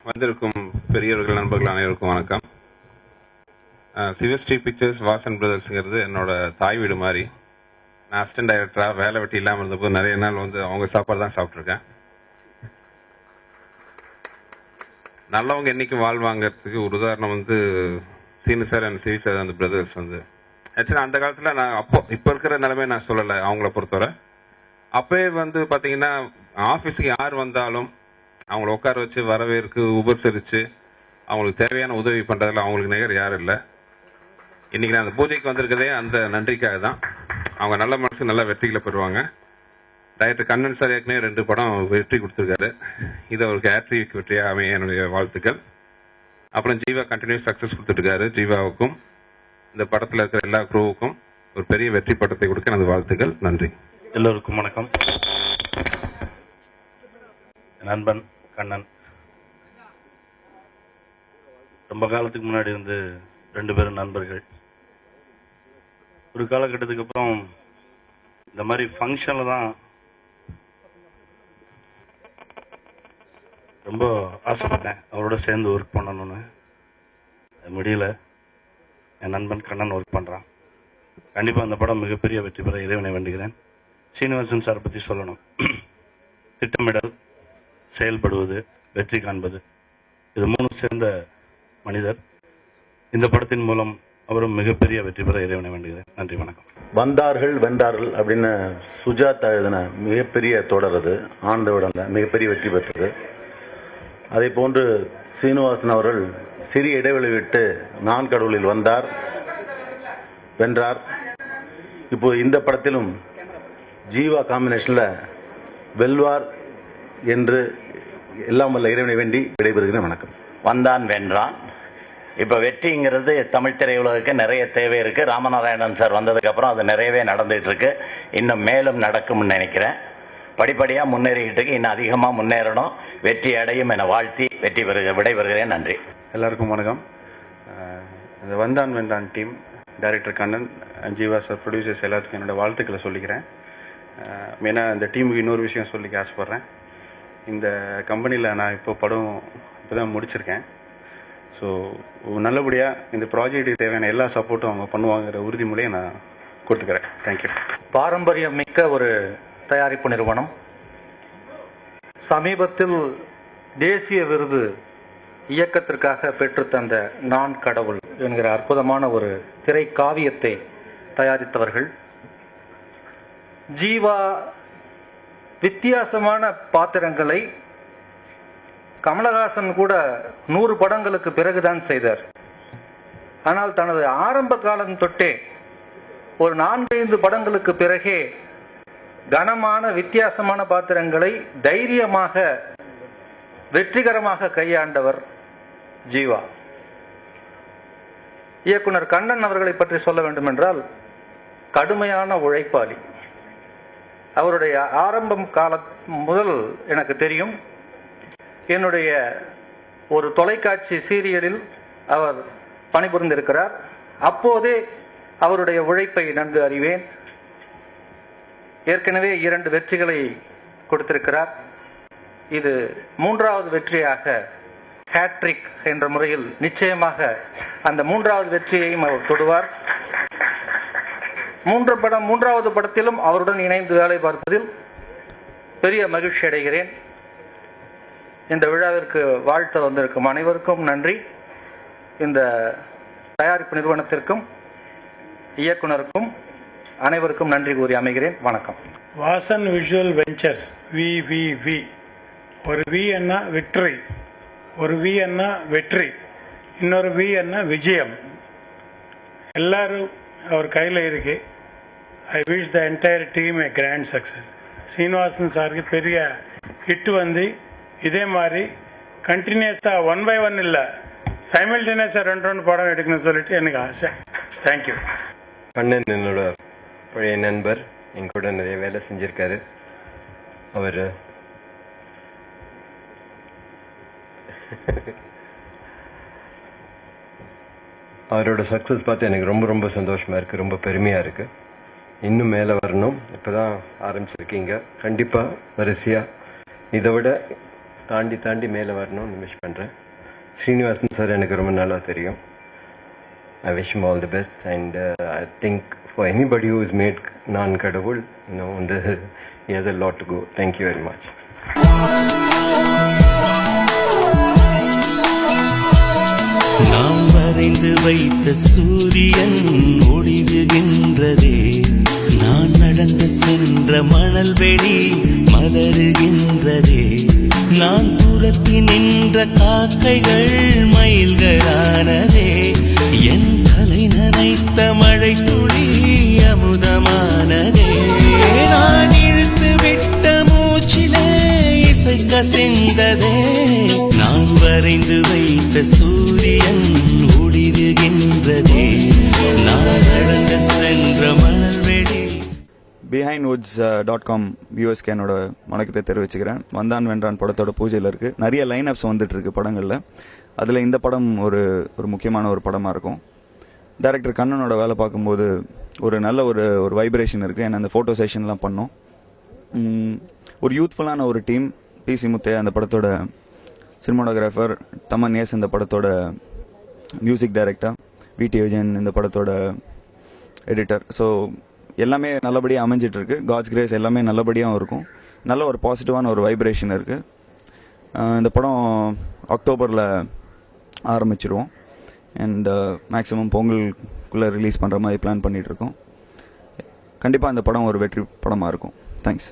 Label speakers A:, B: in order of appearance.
A: வந்திருக்கும் பெரியவர்கள் நண்பர்கள் அனைவருக்கும் வணக்கம். சிவஸ்ரீ பிக்சர்ஸ் வாசன் பிரதர்ஸ்ங்கிறது என்னோட தாய் வீடு மாதிரி. நான் அசிஸ்டன்ட் டைரக்டரா வேலை வெட்டி இல்லாமல் இருந்தபோது நிறைய நாள் அவங்க சாப்பாடு தான் சாப்பிட்ருக்கேன். நல்லவங்க என்னைக்கு வாழ்வாங்கிறதுக்கு ஒரு உதாரணம் Seenu sir and CV sir அந்த பிரதர்ஸ் ஆக்சுவலாக அந்த காலத்தில் நான் இப்போ இருக்கிற நிலைமை நான் சொல்லலை. அவங்கள பொறுத்தவரை அப்பவே பார்த்தீங்கன்னா ஆஃபீஸுக்கு யார் வந்தாலும் அவங்கள உட்கார வச்சு வரவேற்கு உபசரித்து அவங்களுக்கு தேவையான உதவி பண்ணுறதுல அவங்களுக்கு நிகர் யாரும் இல்லை. இன்றைக்கி நான் அந்த பூஜைக்கு வந்திருக்கதே அந்த நன்றிக்காக தான். அவங்க நல்ல மனசு நல்ல வெற்றிகளை பெறுவாங்க. டைரக்டர் கண்ணன் சார் ஏற்கனவே 2 படம் வெற்றி கொடுத்துருக்காரு. இது அவருக்கு ஹேட்ரிக் வெற்றியாக அமைய என்னுடைய வாழ்த்துக்கள். அப்புறம் ஜீவா கண்டினியூஸ் சக்ஸஸ் கொடுத்துட்ருக்காரு. ஜீவாவுக்கும் இந்த படத்தில் இருக்கிற எல்லா குரூவுக்கும் ஒரு பெரிய வெற்றி படத்தை கொடுக்க எனது வாழ்த்துக்கள். நன்றி.
B: எல்லோருக்கும் வணக்கம். நண்பன் கண்ணன் ரொம்ப காலத்துக்கு முன்னாடி 2 பேரும் நண்பர்கள். ஒரு காலகட்டத்துக்கு அப்புறம் இந்த மாதிரி ஃபங்க்ஷனில் தான் ரொம்ப ஆசைப்பட்டேன் அவரோட சேர்ந்து ஒர்க் பண்ணணும்னு. அது முடியல. என் நண்பன் கண்ணன் ஒர்க் பண்ணுறான். கண்டிப்பாக அந்த படம் மிகப்பெரிய வெற்றி பெற இறைவனை வேண்டுகிறேன். சீனிவாசன் சார் பற்றி சொல்லணும். திட்டமிடல், செயல்படுவது, வெற்றி காண்பது, இது 3 சேர்ந்த மனிதர். இந்த படத்தின் மூலம் அவரும் மிகப்பெரிய வெற்றி பெற இறைவனை வேண்டுகிறேன். நன்றி, வணக்கம்.
C: வந்தார்கள் வென்றார்கள் அப்படின்னு சுஜாதா எழுதின மிகப்பெரிய தொடர். அது ஆனந்தவிடல மிகப்பெரிய வெற்றி பெற்றது. அதே போன்று சீனிவாசன் அவர்கள் சிறிய இடைவெளி விட்டு நான் கடவுளில் வந்தார், வென்றார். இப்போ இந்த படத்திலும் ஜீவா காம்பினேஷனில் வெல்வார் என்று எல்லாம் வல்ல இறைவனை வேண்டி விடைபெறுகிறேன். வணக்கம்.
D: வந்தான் வென்றான். இப்போ வெற்றிங்கிறது தமிழ் திரையுலகுக்கு நிறைய தேவை இருக்குது. ராமநாராயணன் சார் வந்ததுக்கப்புறம் அது நிறையவே நடந்துகிட்டு இருக்கு. இன்னும் மேலும் நடக்கும்னு நினைக்கிறேன். படிப்படியாக முன்னேறிக்கிட்டு இருக்கு. இன்னும் அதிகமாக முன்னேறணும். வெற்றி அடையும் என வாழ்த்தி விடைபெறுகிறேன். நன்றி.
E: எல்லாருக்கும் வணக்கம். இந்த Vandhaan Vendraan team, director Kannan, Jiiva sir, producers எல்லாத்துக்கும் என்னோடய வாழ்த்துக்களை சொல்லிக்கிறேன். மெயினாக இந்த டீமுக்கு இன்னொரு விஷயம் சொல்லிக்க ஆசைப்பட்றேன். இந்த கம்பெனியில் நான் இப்போ தான் முடிச்சிருக்கேன். ஸோ நல்லபடியாக இந்த ப்ராஜெக்ட்டுக்கு தேவையான எல்லா சப்போர்ட்டும் அவங்க பண்ணுவாங்கிற உறுதிமொழியை நான் கொடுத்துக்கிறேன். தேங்க்யூ.
F: பாரம்பரியம் மிக்க ஒரு தயாரிப்பு நிறுவனம். சமீபத்தில் தேசிய விருது இயக்கத்திற்காக பெற்றுத்தந்த நான் கடவுள் என்கிற அற்புதமான ஒரு திரை காவியத்தை தயாரித்தவர்கள். ஜீவா வித்தியாசமான பாத்திரங்களை கமலஹாசன் கூட 100 படங்களுக்கு பிறகுதான் செய்தார். ஆனால் தனது ஆரம்ப காலம் தொட்டே ஒரு 4-5 படங்களுக்கு பிறகே கனமான வித்தியாசமான பாத்திரங்களை தைரியமாக வெற்றிகரமாக கையாண்டவர் ஜீவா. இயக்குனர் கண்ணன் அவர்களை பற்றி சொல்ல வேண்டும் என்றால் கடுமையான உழைப்பாளி. அவருடைய ஆரம்பம் காலம் முதல் எனக்கு தெரியும். என்னுடைய ஒரு தொலைக்காட்சி சீரியலில் அவர் பணிபுரிந்திருக்கிறார். அப்போதே அவருடைய உழைப்பை நன்கு அறிவேன். ஏற்கனவே 2 வெற்றிகளை கொடுத்திருக்கிறார். இது 3வது வெற்றியாக ஹேட்ரிக் என்ற முறையில் நிச்சயமாக அந்த 3வது வெற்றியையும் அவர் தொடுவார். 3வது படத்திலும் அவருடன் இணைந்து வேலை பார்ப்பதில் பெரிய மகிழ்ச்சி அடைகிறேன். இந்த விழாவிற்கு வாழ்த்த வந்திருக்கும் அனைவருக்கும் நன்றி. இந்த தயாரிப்பு நிறுவனத்திற்கும் இயக்குனருக்கும் அனைவருக்கும் நன்றி கூறி அமைகிறேன். வணக்கம்.
G: Vasan visual ventures, VVV. ஒரு வி என்ன விக்டரி, ஒரு வி என்ன வெற்றி, இன்னொரு வி என்ன விஜயம். எல்லாரும் அவர் கையில் இருக்கு. I wish the entire team a grand success. Srinivasan சாருக்கு பெரிய ஹிட் இதே மாதிரி கண்டினியூஸாக 1 by 1 இல்லை, சைமல்டேனியஸாக 2 படம் எடுக்கணும்னு சொல்லிட்டு எனக்கு ஆசை. தேங்க்யூ.
H: கண்ணன் என்னோட பழைய நண்பர், என் கூட நிறைய வேலை செஞ்சிருக்காரு. அவர் அவரோட சக்ஸஸ் பார்த்து எனக்கு ரொம்ப ரொம்ப சந்தோஷமாக இருக்குது, ரொம்ப பெருமையாக இருக்குது. இன்னும் மேலே வரணும். இப்போ தான் ஆரம்பிச்சிருக்கீங்க. கண்டிப்பாக வரிசையாக இதை விட தாண்டி தாண்டி மேலே வரணும்னு விஷ் பண்ணுறேன். ஸ்ரீனிவாசன் சார் எனக்கு ரொம்ப நல்லா தெரியும். I wish him all the best, and I think for anybody who has made Naan Kadavul, he has a lot to go. Thank you very much.
I: நான் வரைந்து வைத்த சூரியன் ஒளிருகின்றதே, நான் நடந்து சென்ற மணல் வெளி மலருகின்றதே, நான் துரத்தி நின்ற காக்கைகள் மயில்களானதே, என் தலை நனைத்த மழை துளி அமுதமானதே, நான் இழுத்து விட்ட மூச்சிலே இசை கசிந்ததே, நான் வரைந்து வைத்த சூரியன் ஒளிருகின்றதே, நான் நடந்து சென்ற மணல் வெளி.
J: BehindWoods.com வியூவர்ஸ்க்கு என்னோட வணக்கத்தை தெரிவிச்சுக்கிறேன். வந்தான் வென்றான் படத்தோட பூஜையில் இருக்குது. நிறைய லைன்அப்ஸ் வந்துட்டு இருக்கு படங்களில். அதில் இந்த படம் ஒரு முக்கியமான ஒரு படமாக இருக்கும். டைரக்டர் கண்ணனோட வேலை பார்க்கும்போது ஒரு நல்ல ஒரு வைப்ரேஷன் இருக்குது. ஏன்னா அந்த ஃபோட்டோ செஷன்லாம் பண்ணோம். ஒரு யூத்ஃபுல்லான ஒரு டீம். PC முத்தையா அந்த படத்தோட சினிமாட்டோகிராஃபர், தமன் எஸ் இந்த படத்தோட மியூசிக் டைரக்டர், VT விஜயன் இந்த படத்தோட எடிட்டர். ஸோ எல்லாமே நல்லபடியாக அமைஞ்சிட்ருக்கு. காட்ஸ் கிரேஸ் எல்லாமே நல்லபடியாகவும் இருக்கும். நல்ல ஒரு பாசிட்டிவான ஒரு வைப்ரேஷன் இருக்குது. இந்த படம் அக்டோபரில் ஆரம்பிச்சிருவோம். அண்ட் மேக்ஸிமம் பொங்கலுக்குள்ளே ரிலீஸ் பண்ணுற மாதிரி பிளான் பண்ணிகிட்ருக்கோம். கண்டிப்பாக இந்த படம் ஒரு வெற்றி படமாக இருக்கும். தேங்க்ஸ்.